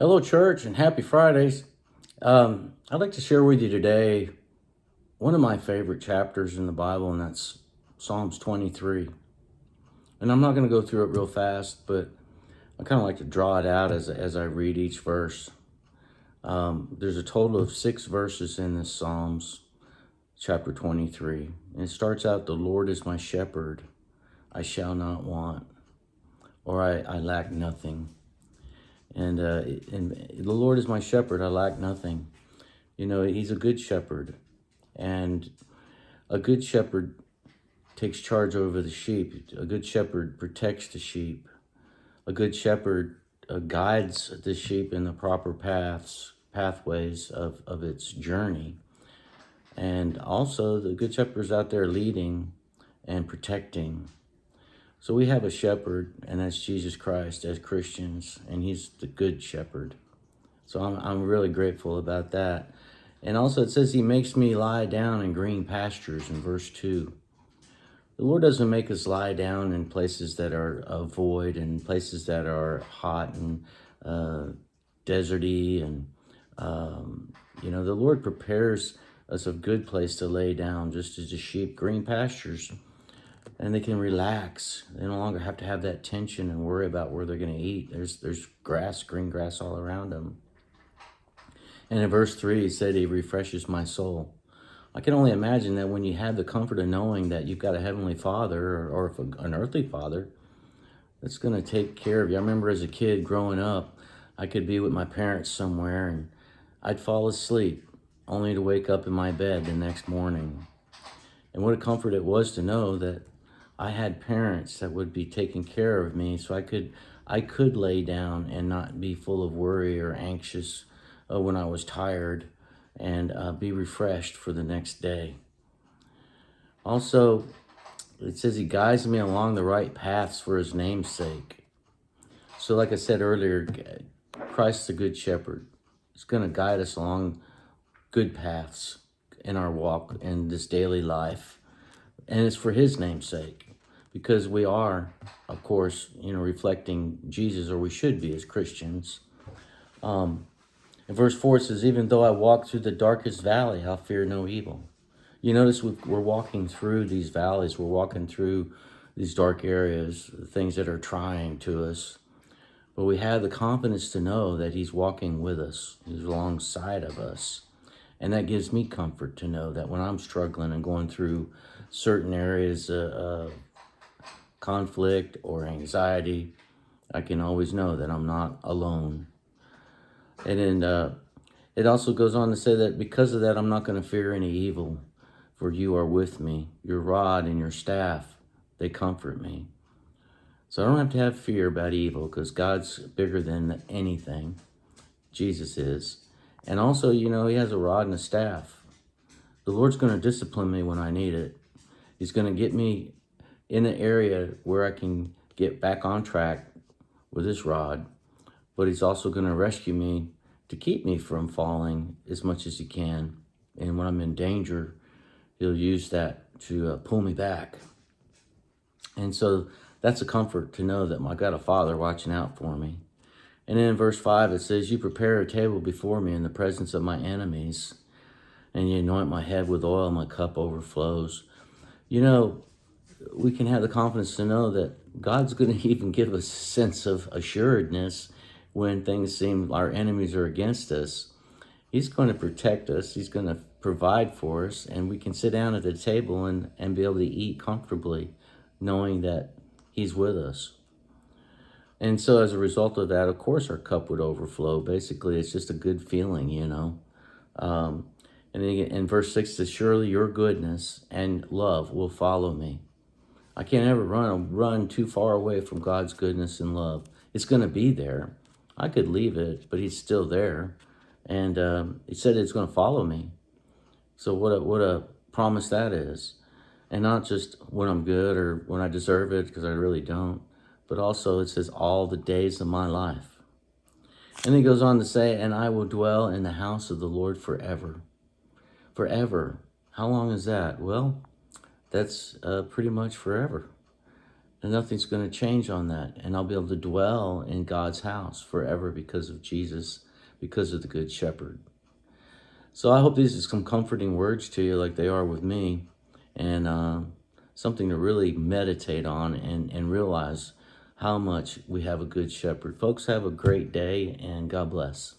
Hello, church, and happy Fridays. I'd like to share with you today one of my favorite chapters in the Bible, and that's Psalms 23. And I'm not going to go through it real fast, but I kind of like to draw it out as I read each verse. There's a total of 6 verses in this Psalms, chapter 23. And it starts out, "The Lord is my shepherd, I shall not want, or I lack nothing." And the Lord is my shepherd, I lack nothing. You know, he's a good shepherd. And a good shepherd takes charge over the sheep. A good shepherd protects the sheep. A good shepherd guides the sheep in the proper pathways of its journey. And also, the good shepherd's out there leading and protecting. So we have a shepherd, and that's Jesus Christ as Christians, and he's the good shepherd. So I'm really grateful about that. And also it says he makes me lie down in green pastures in verse 2. The Lord doesn't make us lie down in places that are void and places that are hot and deserty. And, the Lord prepares us a good place to lay down, just as the sheep, green pastures. And they can relax. They no longer have to have that tension and worry about where they're going to eat. There's grass, green grass all around them. And in verse 3, he said he refreshes my soul. I can only imagine that when you have the comfort of knowing that you've got a heavenly father or if an earthly father that's going to take care of you. I remember as a kid growing up, I could be with my parents somewhere and I'd fall asleep only to wake up in my bed the next morning. And what a comfort it was to know that I had parents that would be taking care of me, so I could lay down and not be full of worry or anxious when I was tired, and be refreshed for the next day. Also, it says he guides me along the right paths for his name's sake. So like I said earlier, Christ's the good shepherd. He's going to guide us along good paths in our walk in this daily life. And it's for his name's sake, because we are, of course, reflecting Jesus, or we should be as Christians. In verse 4, it says, "Even though I walk through the darkest valley, I'll fear no evil." You notice we're walking through these valleys. We're walking through these dark areas, things that are trying to us. But we have the confidence to know that he's walking with us. He's alongside of us. And that gives me comfort to know that when I'm struggling and going through certain areas of conflict or anxiety, I can always know that I'm not alone. And then it also goes on to say that because of that, I'm not going to fear any evil, for you are with me. Your rod and your staff, they comfort me. So I don't have to have fear about evil, because God's bigger than anything. Jesus is. And also, he has a rod and a staff. The Lord's going to discipline me when I need it. He's going to get me in an area where I can get back on track with his rod. But he's also going to rescue me to keep me from falling as much as he can. And when I'm in danger, he'll use that to pull me back. And so that's a comfort to know that I got a Father watching out for me. And then in verse 5, it says, "You prepare a table before me in the presence of my enemies, and you anoint my head with oil, my cup overflows." We can have the confidence to know that God's going to even give us a sense of assuredness when things seem our enemies are against us. He's going to protect us. He's going to provide for us, and we can sit down at the table and be able to eat comfortably, knowing that he's with us. And so as a result of that, of course, our cup would overflow. Basically, it's just a good feeling, And then in verse 6, it says, "Surely your goodness and love will follow me." I can't ever run too far away from God's goodness and love. It's going to be there. I could leave it, but he's still there. And he said it's going to follow me. So what a promise that is. And not just when I'm good or when I deserve it, because I really don't. But also it says all the days of my life. And he goes on to say, "And I will dwell in the house of the Lord forever." Forever. How long is that? Well, that's pretty much forever. And nothing's going to change on that. And I'll be able to dwell in God's house forever because of Jesus, because of the Good Shepherd. So I hope these are some comforting words to you like they are with me. And something to really meditate on and realize how much we have a good shepherd. Folks, have a great day, and God bless.